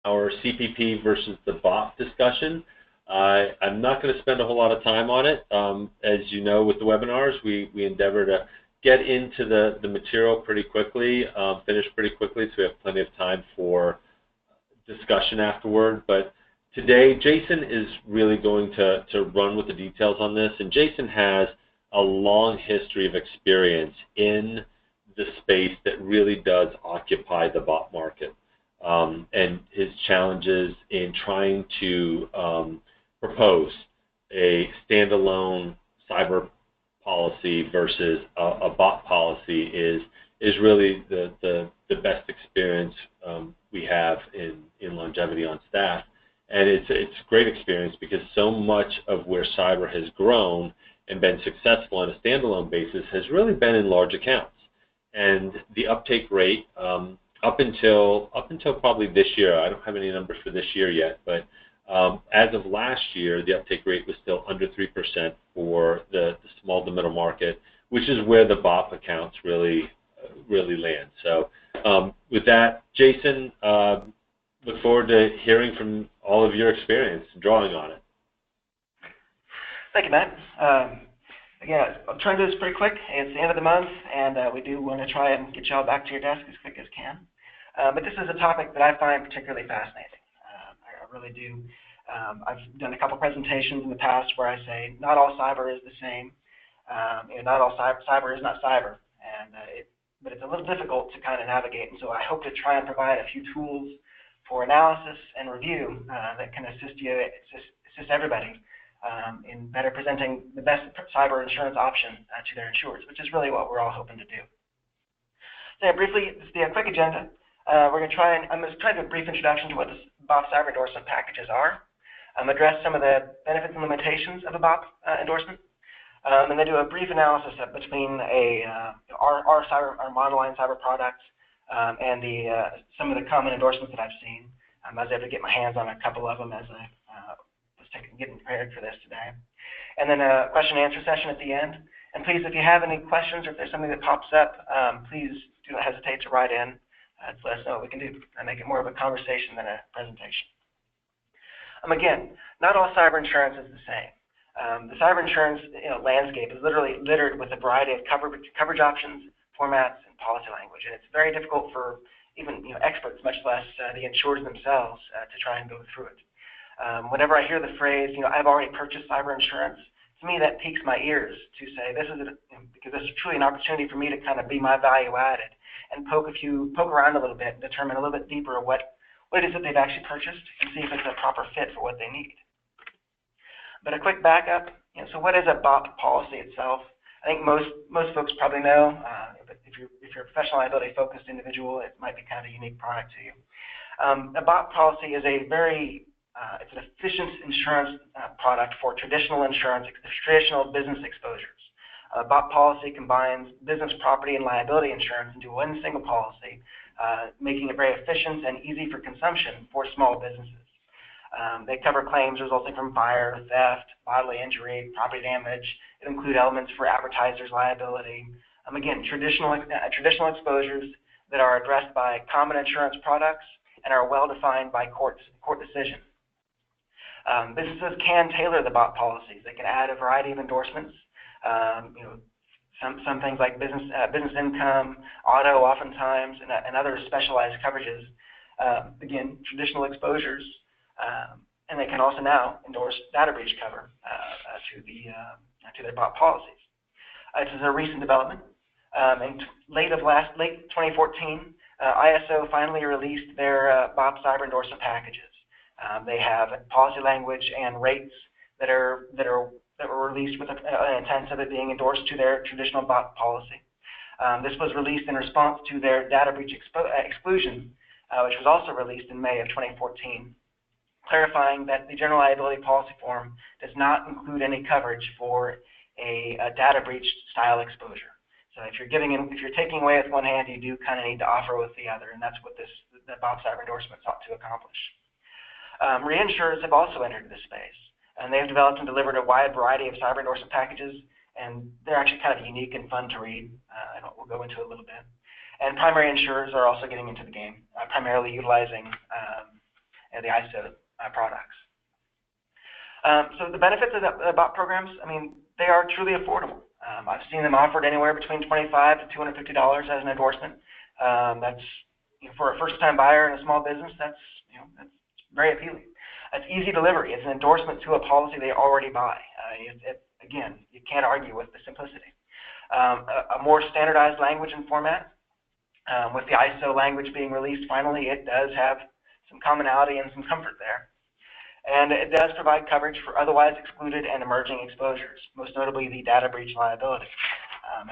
our CPP versus the BOP discussion. I'm not going to spend a whole lot of time on it. As you know, with the webinars, we endeavor to get into the material pretty quickly, finish pretty quickly, so we have plenty of time for discussion afterward. But today, Jason is really going to run with the details on this, and Jason has a long history of experience in the space that really does occupy the BOP market, and his challenges in trying to propose a standalone cyber policy versus a BOP policy is really the best experience we have in longevity on staff. And it's a great experience because so much of where cyber has grown and been successful on a standalone basis has really been in large accounts. And the uptake rate up until probably this year, I don't have any numbers for this year yet, but as of last year, the uptake rate was still under 3% for the small to middle market, which is where the BOP accounts really land. So with that, Jason, look forward to hearing from all of your experience drawing on it. Thank you, Matt. Again, I'll try to do this pretty quick. It's the end of the month, and we do want to try and get y'all back to your desk as quick as can. But this is a topic that I find particularly fascinating. I really do. I've done a couple presentations in the past where I say not all cyber is the same. Not all cyber is not cyber, and but it's a little difficult to kind of navigate. And so I hope to try and provide a few tools for analysis and review that can assist everybody in better presenting the best cyber insurance option to their insureds, which is really what we're all hoping to do. So yeah, briefly, this is the quick agenda. I'm going to try to do a brief introduction to what the BOP cyber endorsement packages are, address some of the benefits and limitations of a BOP endorsement, and then do a brief analysis between our monoline cyber products and some of the common endorsements that I've seen. I was able to get my hands on a couple of them as I was getting prepared for this today. And then a question and answer session at the end. And please, if you have any questions or if there's something that pops up, please do not hesitate to write in to let us know what we can do and make it more of a conversation than a presentation. Again, not all cyber insurance is the same. The cyber insurance landscape is literally littered with a variety of coverage options, formats, and policy language, and it's very difficult for even experts, much less the insureds themselves, to try and go through it. Whenever I hear the phrase, I've already purchased cyber insurance, to me that piques my ears to say this is because this is truly an opportunity for me to kind of be my value added and poke around a little bit and determine a little bit deeper what it is that they've actually purchased and see if it's a proper fit for what they need. But a quick backup, so what is a BOP policy itself? I think most folks probably know, but if you're a professional liability focused individual, it might be kind of a unique product to you. A BOP policy is it's an efficient insurance product for traditional insurance, traditional business exposures. A BOP policy combines business property and liability insurance into one single policy, making it very efficient and easy for consumption for small businesses. They cover claims resulting from fire, theft, bodily injury, property damage. It includes elements for advertisers' liability. Again, traditional exposures that are addressed by common insurance products and are well defined by court decision. Businesses can tailor the BOP policies. They can add a variety of endorsements. Some things like business income, auto, oftentimes, and other specialized coverages. Again, traditional exposures. And they can also now endorse data breach cover to their BOP policies. This is a recent development. In late 2014, ISO finally released their BOP cyber endorsement packages. They have policy language and rates that were released with an intent of it being endorsed to their traditional BOP policy. This was released in response to their data breach exclusion, which was also released in May of 2014. Clarifying that the general liability policy form does not include any coverage for a data breach style exposure. So if you're taking away with one hand, you do kind of need to offer with the other, and that's what the BOP cyber endorsement sought to accomplish. Reinsurers have also entered this space, and they have developed and delivered a wide variety of cyber endorsement packages, and they're actually kind of unique and fun to read, and we'll go into it a little bit. And primary insurers are also getting into the game, primarily utilizing the ISO products. So the benefits of the BOP programs, I mean, they are truly affordable. I've seen them offered anywhere between $25 to $250 as an endorsement. That's for a first-time buyer in a small business. That's that's very appealing. It's easy delivery. It's an endorsement to a policy they already buy. Again, you can't argue with the simplicity. A more standardized language and format. With the ISO language being released finally, it does have some commonality and some comfort there. And it does provide coverage for otherwise excluded and emerging exposures, most notably the data breach liability.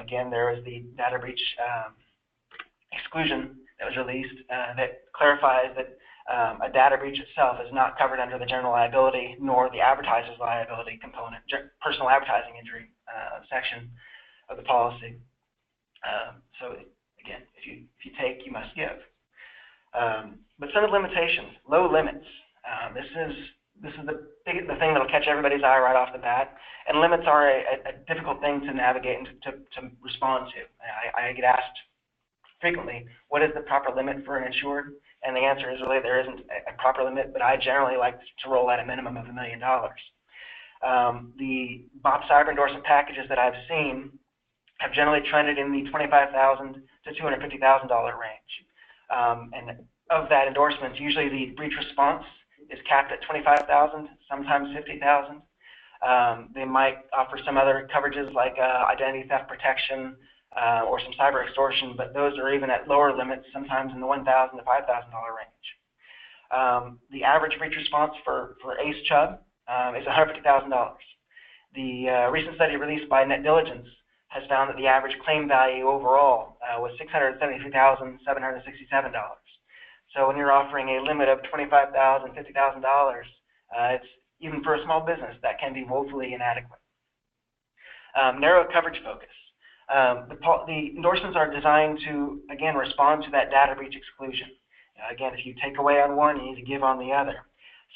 Again, there is the data breach exclusion that was released that clarifies that a data breach itself is not covered under the general liability nor the advertiser's liability component, personal advertising injury section of the policy. So again, if you take, you must give. But some of the limitations, low limits. This is the thing that'll catch everybody's eye right off the bat. And limits are a difficult thing to navigate and to respond to. I get asked frequently, what is the proper limit for an insured? And the answer is really there isn't a proper limit, but I generally like to roll at a minimum of $1 million. The BOP cyber endorsement packages that I've seen have generally trended in the $25,000 to $250,000 range. And of that endorsement, usually the breach response is capped at $25,000, sometimes $50,000. They might offer some other coverages like identity theft protection or some cyber extortion, but those are even at lower limits, sometimes in the $1,000 to $5,000 range. The average breach response for ACE Chubb is $150,000. The recent study released by Net Diligence has found that the average claim value overall was $673,767. So when you're offering a limit of $25,000, $50,000, it's even for a small business that can be woefully inadequate. Narrow coverage focus. The endorsements are designed to, again, respond to that data breach exclusion. Again, if you take away on one, you need to give on the other.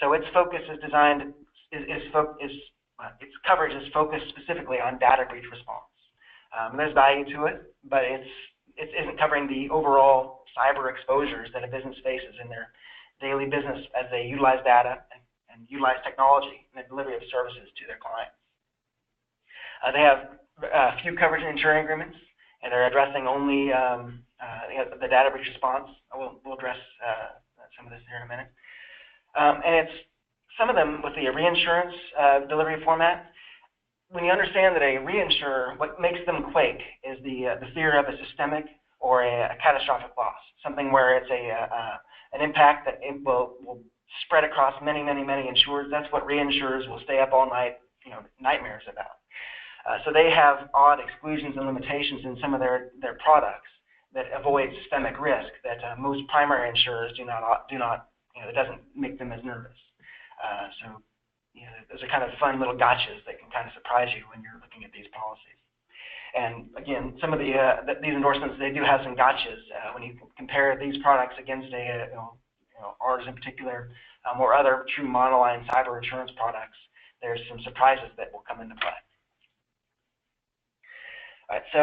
So its focus is designed, its coverage is focused specifically on data breach response. There's value to it, but it isn't covering the overall cyber exposures that a business faces in their daily business as they utilize data and utilize technology in the delivery of services to their clients. They have a few coverage and insuring agreements, and they're addressing only the data breach response. We'll address some of this here in a minute. And it's some of them with the reinsurance delivery format. When you understand that a reinsurer, what makes them quake is the fear of a systemic or a catastrophic loss, something where it's an impact that it will spread across many insurers. That's what reinsurers will stay up all night, nightmares about. So they have odd exclusions and limitations in some of their products that avoid systemic risk that most primary insurers do not. It doesn't make them as nervous. So those are kind of fun little gotchas that can kind of surprise you when you're looking at these policies. And again, some of these endorsements, they do have some gotchas when you compare these products against ours in particular, or other true monoline cyber insurance products. There's some surprises that will come into play. All right, so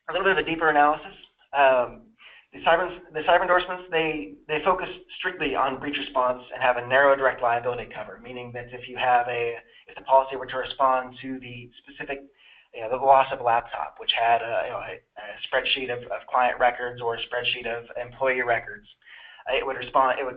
a little bit of a deeper analysis. The cyber endorsements, they focus strictly on breach response and have a narrow direct liability cover, meaning that if the policy were to respond to the specific, the loss of a laptop, which had a spreadsheet of client records or a spreadsheet of employee records, it would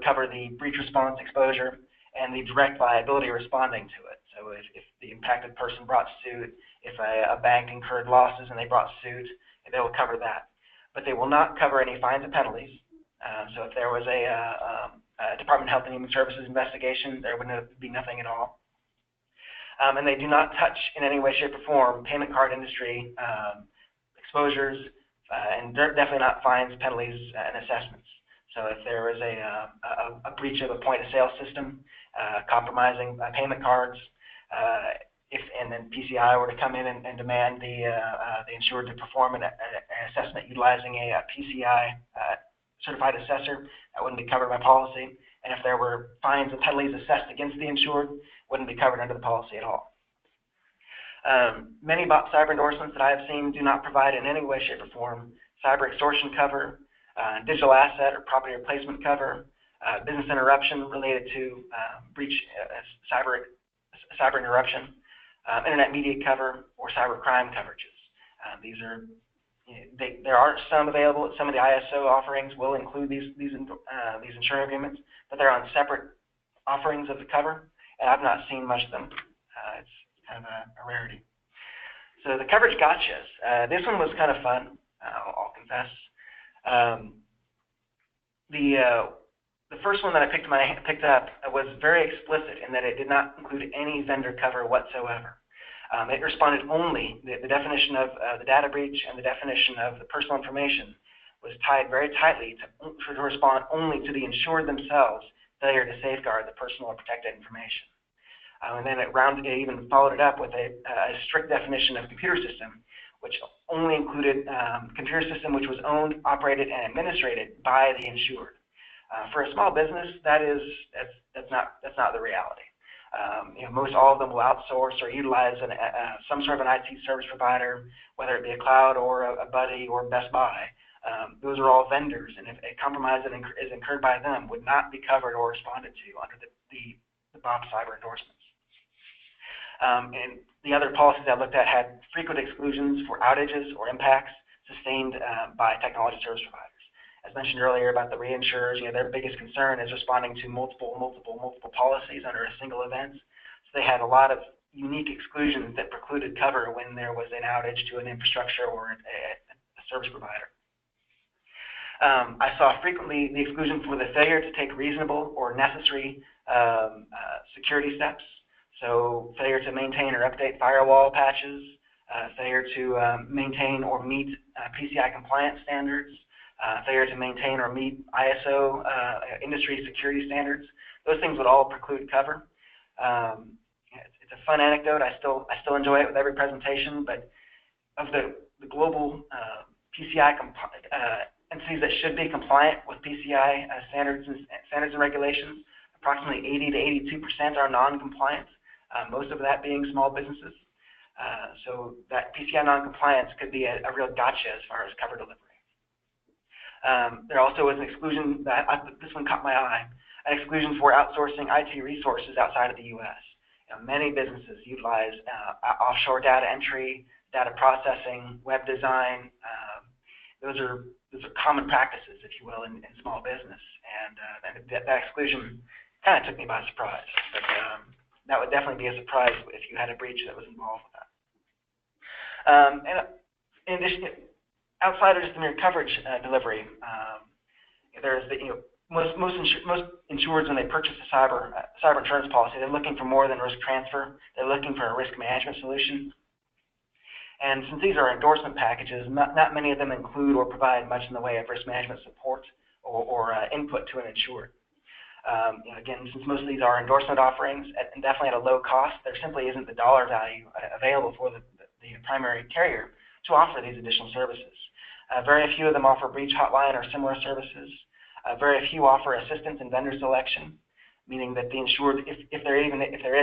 cover the breach response exposure and the direct liability responding to it. So if the impacted person brought suit, if a bank incurred losses and they brought suit, they will cover that. But they will not cover any fines and penalties. So if there was a Department of Health and Human Services investigation, there would be nothing at all. And they do not touch in any way, shape, or form payment card industry exposures, and definitely not fines, penalties, and assessments. So if there was a breach of a point-of-sale system, compromising payment cards, and then PCI were to come in and demand the insured to perform an assessment utilizing a PCI certified assessor, that wouldn't be covered by policy. And if there were fines and penalties assessed against the insured, wouldn't be covered under the policy at all. Many BOP cyber endorsements that I have seen do not provide in any way, shape, or form cyber extortion cover, digital asset or property replacement cover, business interruption related to breach, cyber interruption, internet media cover, or cyber crime coverages. These are there are some available. Some of the ISO offerings will include these insurance agreements, but they're on separate offerings of the cover, and I've not seen much of them. It's kind of a rarity. So the coverage gotchas. This one was kind of fun. I'll confess. The first one that I picked up was very explicit in that it did not include any vendor cover whatsoever. It responded only, the definition of the data breach and the definition of the personal information was tied very tightly to respond only to the insured themselves' failure to safeguard the personal or protected information. And then it even followed it up with a strict definition of computer system, which only included computer system which was owned, operated, and administrated by the insured. For a small business, that's not the reality. Most all of them will outsource or utilize some sort of an IT service provider, whether it be a cloud or a Buddy or Best Buy. Those are all vendors, and if a compromise that is incurred by them would not be covered or responded to under the BOP cyber endorsements. And the other policies I looked at had frequent exclusions for outages or impacts sustained by technology service providers. As mentioned earlier about the reinsurers, their biggest concern is responding to multiple policies under a single event. So they had a lot of unique exclusions that precluded cover when there was an outage to an infrastructure or a service provider. I saw frequently the exclusion for the failure to take reasonable or necessary security steps. So failure to maintain or update firewall patches, failure to maintain or meet PCI compliance standards, failure to maintain or meet ISO industry security standards. Those things would all preclude cover. It's a fun anecdote. I still enjoy it with every presentation, but of the global PCI entities that should be compliant with PCI standards and regulations, approximately 80 to 82% are non-compliant, most of that being small businesses. So that PCI non-compliance could be a real gotcha as far as cover delivery. There also was an exclusion this one caught my eye, an exclusion for outsourcing IT resources outside of the U.S. Many businesses utilize offshore data entry, data processing, web design. Those are common practices, if you will, in small business, and that exclusion kind of took me by surprise. But that would definitely be a surprise if you had a breach that was involved with that. And in addition, outside of just the mere coverage delivery, there's most insureds, when they purchase a cyber insurance policy, they're looking for more than risk transfer. They're looking for a risk management solution. And since these are endorsement packages, not many of them include or provide much in the way of risk management support or input to an insured. Again, since most of these are endorsement offerings, and definitely at a low cost, there simply isn't the dollar value available for the primary carrier to offer these additional services. Very few of them offer breach hotline or similar services. Very few offer assistance in vendor selection, meaning that the insured, if there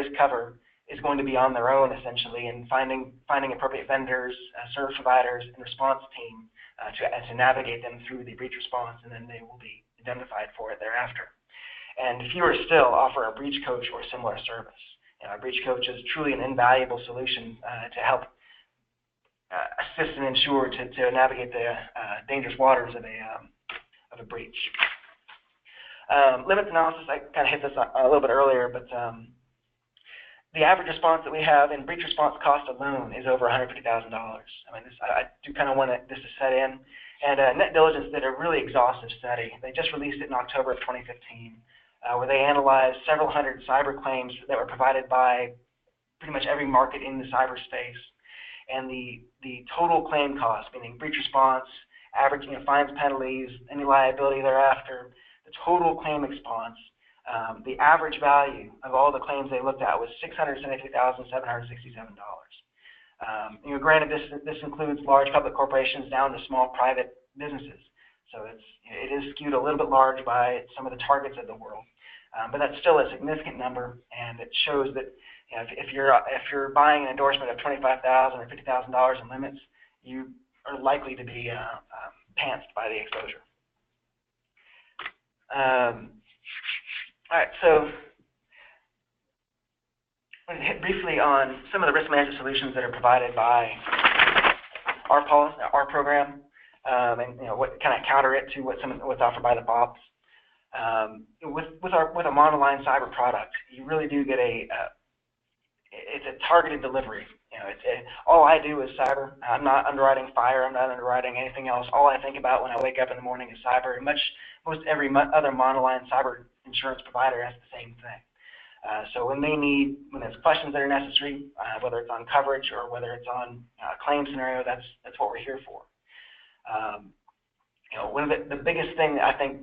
is cover, is going to be on their own essentially, and finding appropriate vendors, service providers, and response team to navigate them through the breach response, and then they will be indemnified for it thereafter. And fewer still offer a breach coach or similar service. A breach coach is truly an invaluable solution to help assist an insured to navigate the dangerous waters of a breach. Limits analysis, I kind of hit this a little bit earlier, but the average response that we have in breach response cost alone is over $150,000. I mean, I do kind of want this to set in. And Net Diligence did a really exhaustive study. They just released it in October of 2015, where they analyzed several hundred cyber claims that were provided by pretty much every market in the cyberspace. And the total claim cost, meaning breach response, average fines, penalties, any liability thereafter, the total claim response, the average value of all the claims they looked at was $673,767. Granted, this includes large public corporations down to small private businesses, so it is skewed a little bit large by some of the targets of the world, but that's still a significant number, and it shows that if you're buying an endorsement of $25,000 or $50,000 in limits, you are likely to be pantsed by the exposure. So I'm going to hit briefly on some of the risk management solutions that are provided by our policy, our program, and what kind of counter it to what's offered by the BOPs. With a monoline cyber product, you really do get it's a targeted delivery. All I do is cyber. I'm not underwriting fire. I'm not underwriting anything else. All I think about when I wake up in the morning is cyber. Most every other monoline cyber insurance provider has the same thing. So when there's questions that are necessary, whether it's on coverage or whether it's on a claim scenario, that's what we're here for. One of the biggest thing that I think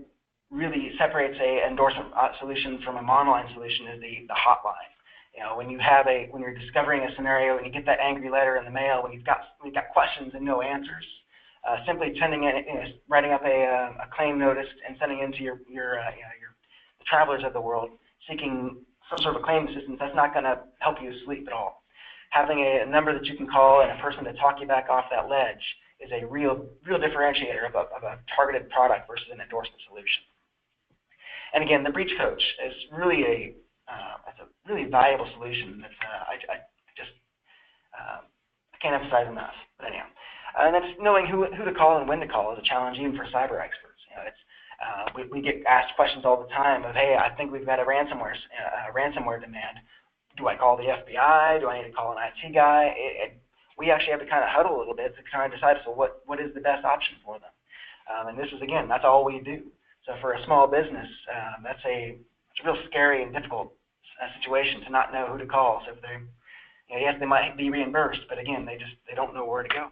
really separates a endorsement solution from a monoline solution is the hotline. When you're discovering a scenario and you get that angry letter in the mail, when you've got questions and no answers, simply writing up a claim notice and sending it into the travelers of the world seeking some sort of claim assistance, that's not going to help you sleep at all. Having a number that you can call and a person to talk you back off that ledge is a real differentiator of a targeted product versus an endorsement solution. And again, the breach coach is really it's a really valuable solution that I can't emphasize enough. But anyhow, and then just knowing who to call and when to call is a challenge even for cyber experts. We get asked questions all the time of, hey, I think we've got a ransomware demand. Do I call the FBI? Do I need to call an IT guy? We actually have to kind of huddle a little bit to kind of decide, so what is the best option for them? And this is, again, that's all we do. So for a small business, it's a real scary and difficult situation to not know who to call. So if yes, they might be reimbursed, but again, they don't know where to go.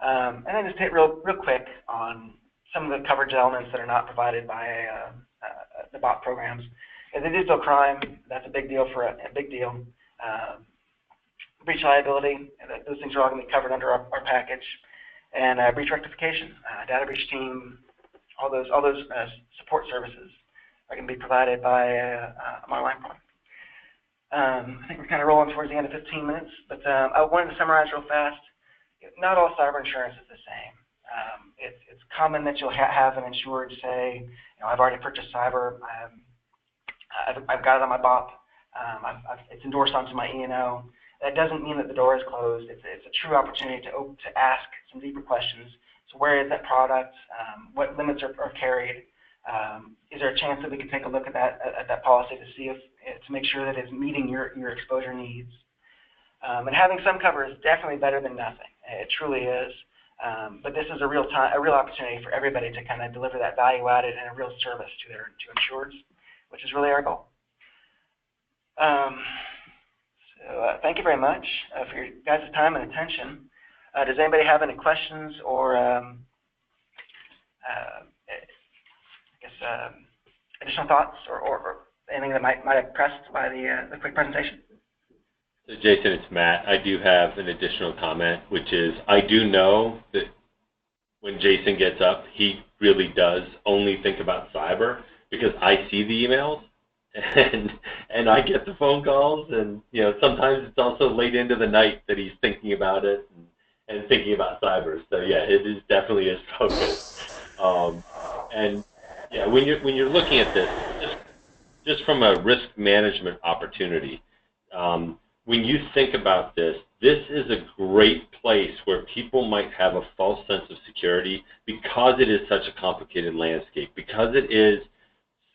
And then just hit real quick on some of the coverage elements that are not provided by the BOP programs. And the digital crime, that's a big deal breach liability, those things are all going to be covered under our package. And breach rectification, data breach team, all those support services are going to be provided by a monoline product. I think we're kind of rolling towards the end of 15 minutes, but I wanted to summarize real fast. Not all cyber insurance is the same. It's common that you'll have an insured say, I've already purchased cyber, I've got it on my BOP, it's endorsed onto my E&O. That doesn't mean that the door is closed. It's a true opportunity to ask some deeper questions. So where is that product? What limits are carried? Is there a chance that we could take a look at that policy to see to make sure that it's meeting your exposure needs? And having some cover is definitely better than nothing. It truly is. But this is a real opportunity for everybody to kind of deliver that value added and a real service to insureds, which is really our goal. So thank you very much for your guys' time and attention. Does anybody have any questions or additional thoughts or anything that might have pressed by the quick presentation? So Jason, it's Matt. I do have an additional comment, which is I do know that when Jason gets up, he really does only think about cyber because I see the emails and I get the phone calls, and sometimes it's also late into the night that he's thinking about it and thinking about cyber. So yeah, it is definitely his focus. And yeah, when you're looking at this, just from a risk management opportunity, when you think about this is a great place where people might have a false sense of security because it is such a complicated landscape, because it is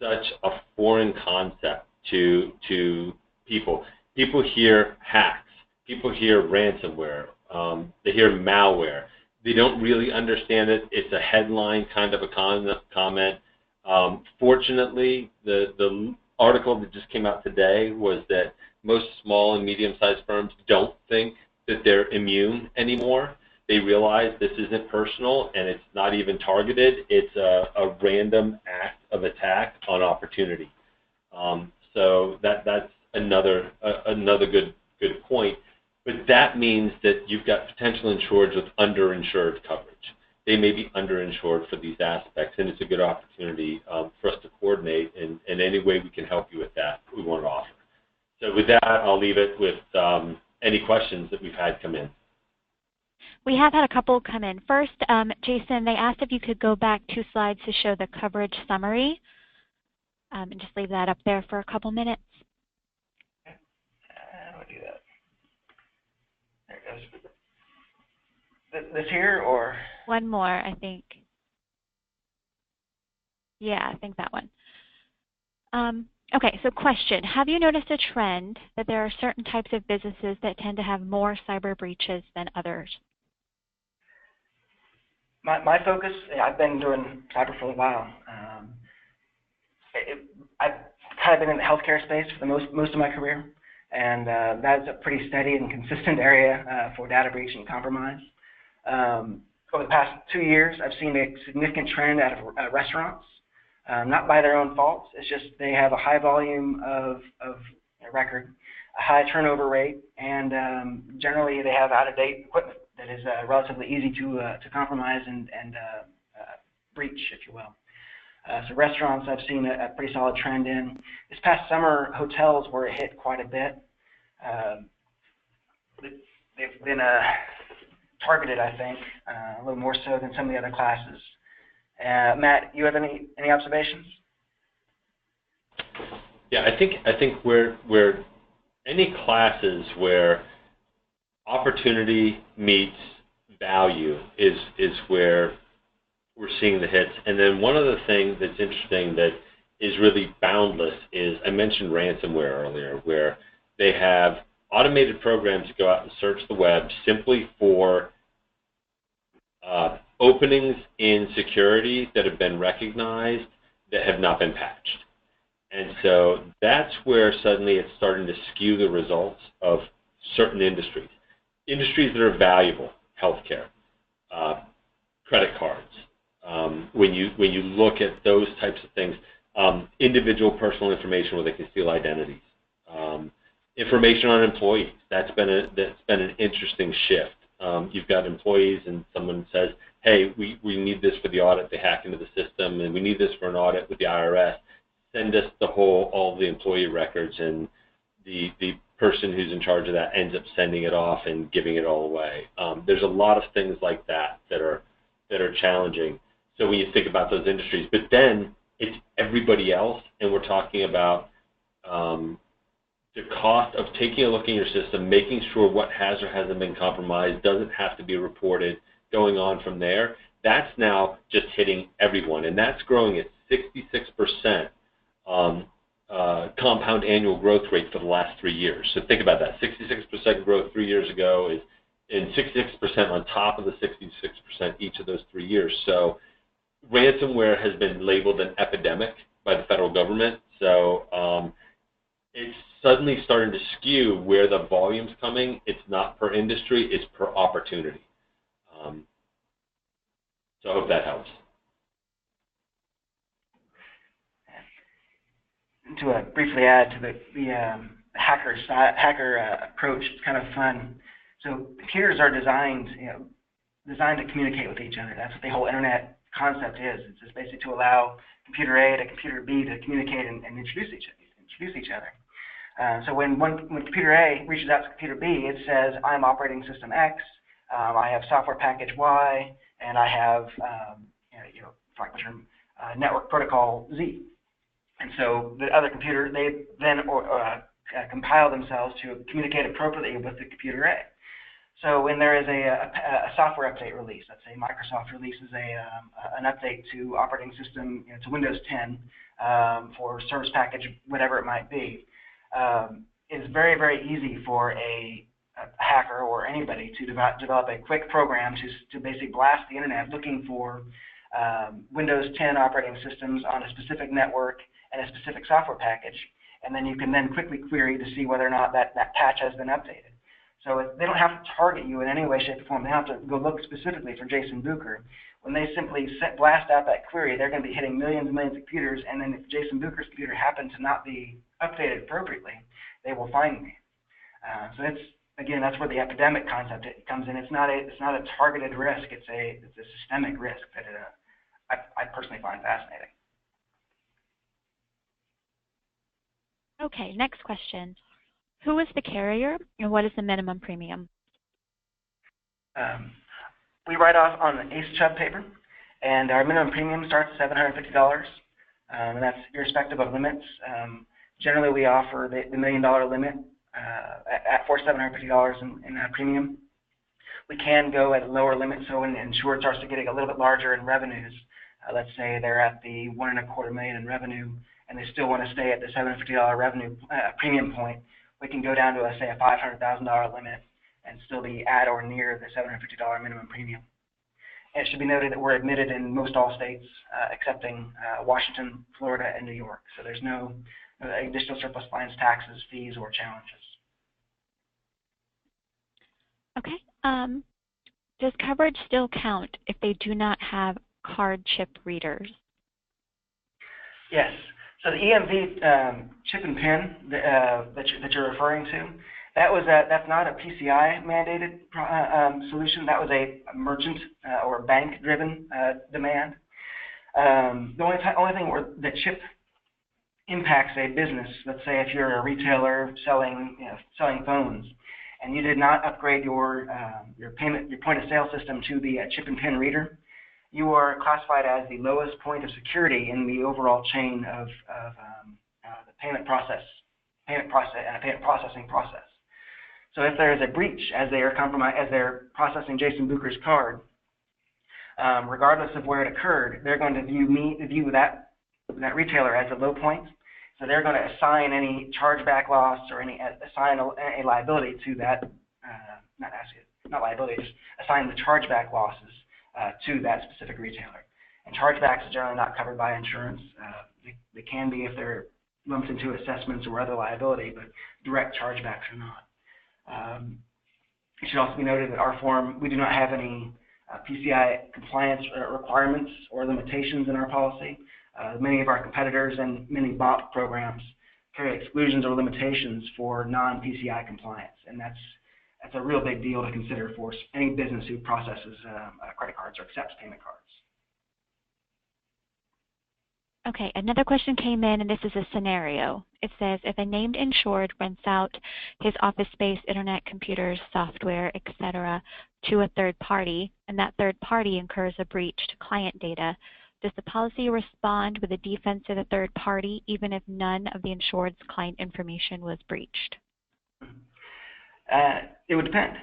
such a foreign concept to people. People hear hacks, people hear ransomware, they hear malware. They don't really understand it. It's a headline kind of a comment. Fortunately, the article that just came out today was that most small and medium-sized firms don't think that they're immune anymore. They realize this isn't personal and it's not even targeted. It's a random act of attack on opportunity. So that's another good point. But that means that you've got potential insureds with underinsured coverage. They may be underinsured for these aspects, and it's a good opportunity for us to coordinate. And any way we can help you with that, we want to offer. So with that, I'll leave it with any questions that we've had come in. We have had a couple come in. First, Jason, they asked if you could go back 2 slides to show the coverage summary. and just leave that up there for a couple minutes. Okay. How do I do that? There it goes. This here, or? One more, I think. Yeah, I think that one. Okay, so question. Have you noticed a trend that there are certain types of businesses that tend to have more cyber breaches than others? My focus, I've been doing cyber for a while. I've kind of been in the healthcare space for the most of my career, and that's a pretty steady and consistent area for data breach and compromise. Over the past 2 years, I've seen a significant trend out of restaurants, not by their own fault. It's just they have a high volume of record, a high turnover rate, and generally they have out-of-date equipment that is relatively easy to compromise and breach, if you will. So restaurants, I've seen a pretty solid trend in. This past summer, hotels were hit quite a bit. They've been targeted, I think, a little more so than some of the other classes. Matt, you have any observations? Yeah, I think where any classes where opportunity meets value is where we're seeing the hits. And then one other thing that's interesting that is really boundless is, I mentioned ransomware earlier, where they have automated programs to go out and search the web simply for openings in security that have been recognized that have not been patched. And so that's where suddenly it's starting to skew the results of certain industries. Industries that are valuable, healthcare, credit cards. When you look at those types of things, individual personal information where they can steal identities, information on employees. That's been an interesting shift. You've got employees, and someone says, "Hey, we need this for the audit." They hack into the system, and we need this for an audit with the IRS. Send us all the employee records, and the person who's in charge of that ends up sending it off and giving it all away. There's a lot of things like that are challenging. So when you think about those industries, but then it's everybody else, and we're talking about the cost of taking a look in your system, making sure what has or hasn't been compromised, doesn't have to be reported, going on from there. That's now just hitting everyone, and that's growing at 66% compound annual growth rate for the last 3 years. So think about that. 66% growth 3 years ago is, and 66% on top of the 66% each of those 3 years. So ransomware has been labeled an epidemic by the federal government. So it's suddenly starting to skew where the volume's coming. It's not per industry, it's per opportunity. So I hope that helps. To briefly add to the hacker approach, it's kind of fun. So computers are designed to communicate with each other. That's what the whole internet concept is. It's just basically to allow computer A to computer B to communicate and introduce each other. So when computer A reaches out to computer B, it says, "I'm operating system X, I have software package Y, and I have for lack of a term, network protocol Z." And so the other computer, they then compile themselves to communicate appropriately with the computer A. So when there is a software update release, let's say Microsoft releases an update to operating system, to Windows 10 for service package, whatever it might be, it's very, very easy for a hacker or anybody to develop a quick program to basically blast the internet looking for Windows 10 operating systems on a specific network and a specific software package, and then you can then quickly query to see whether or not that patch has been updated. So they don't have to target you in any way, shape, or form. They don't have to go look specifically for Jason Bucher. When they simply blast out that query, they're going to be hitting millions and millions of computers, and then if Jason Bucher's computer happens to not be updated appropriately, they will find me. So that's where the epidemic concept comes in. It's not a targeted risk. It's a systemic risk that I personally find fascinating. Okay, next question. Who is the carrier, and what is the minimum premium? We write off on the ACE Chubb paper, and our minimum premium starts at $750. and that's irrespective of limits. Generally, we offer the $1 million limit for $750 in premium. We can go at a lower limit, so when an insured starts to getting a little bit larger in revenues, let's say they're at the $1.25 million in revenue, and they still want to stay at the $750 revenue premium point, we can go down to, say, a $500,000 limit and still be at or near the $750 minimum premium. And it should be noted that we're admitted in most all states, excepting Washington, Florida, and New York. So there's no additional surplus lines, taxes, fees, or challenges. Okay. Does coverage still count if they do not have card chip readers? Yes. So the EMV chip and PIN that you're referring to, that's not a PCI mandated solution. That was a merchant or bank-driven demand. The only thing where the chip impacts a business, let's say if you're a retailer selling phones, and you did not upgrade your point of sale system to the chip and PIN reader, you are classified as the lowest point of security in the overall chain of the payment processing process. So if there is a breach as they're processing Jason Bucher's card, regardless of where it occurred, they're going to view that retailer as a low point. So they're going to assign any chargeback loss or assign a liability to that, just assign the chargeback losses to that specific retailer. And chargebacks are generally not covered by insurance. They can be if they're lumped into assessments or other liability, but direct chargebacks are not. It should also be noted that our form, we do not have any PCI compliance requirements or limitations in our policy. Many of our competitors and many BOP programs carry exclusions or limitations for non-PCI compliance, and that's a real big deal to consider for any business who processes credit cards or accepts payment cards. Okay, another question came in, and this is a scenario. It says, if a named insured rents out his office space, internet, computers, software, etc. to a third party, and that third party incurs a breach to client data, does the policy respond with a defense to the third party, even if none of the insured's client information was breached? It would depend.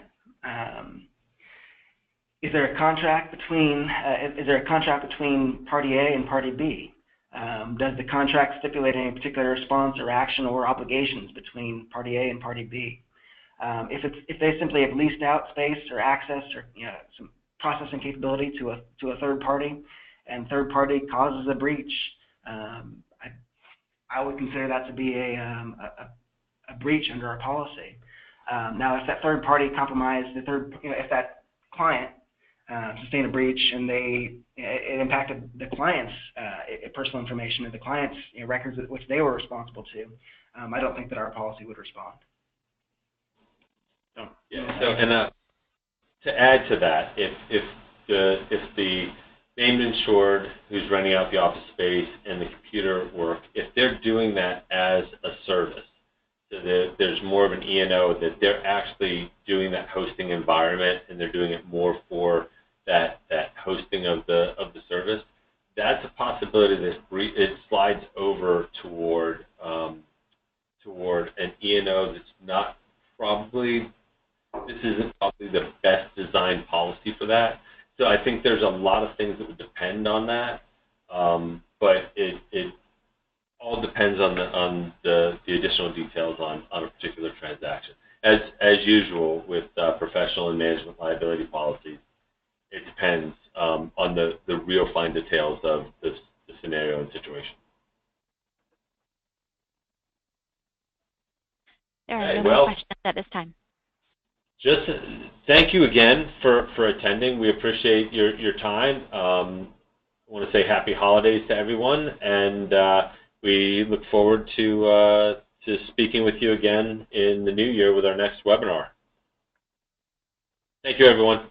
Is there a contract between party A and party B? Does the contract stipulate any particular response or action or obligations between party A and party B? If they simply have leased out space or access or some processing capability to a third party, and third party causes a breach, I would consider that to be a breach under our policy. Now, if that third party compromised if that client sustained a breach and it impacted the client's personal information and the client's records which they were responsible to, I don't think that our policy would respond. So, and to add to that, if the named insured who's renting out the office space and the computer work, if they're doing that as a service, so there's more of an E&O that they're actually doing that hosting environment and they're doing it more for that hosting of the service, that's a possibility that it slides over toward an E&O that's not this isn't probably the best designed policy for that. So I think there's a lot of things that would depend on that, but it all depends on the additional details on a particular transaction. As usual with professional and management liability policies, it depends on the real fine details of the scenario and situation. There are no more questions at this time. Just thank you again for attending. We appreciate your time. I want to say happy holidays to everyone, and we look forward to speaking with you again in the new year with our next webinar. Thank you, everyone.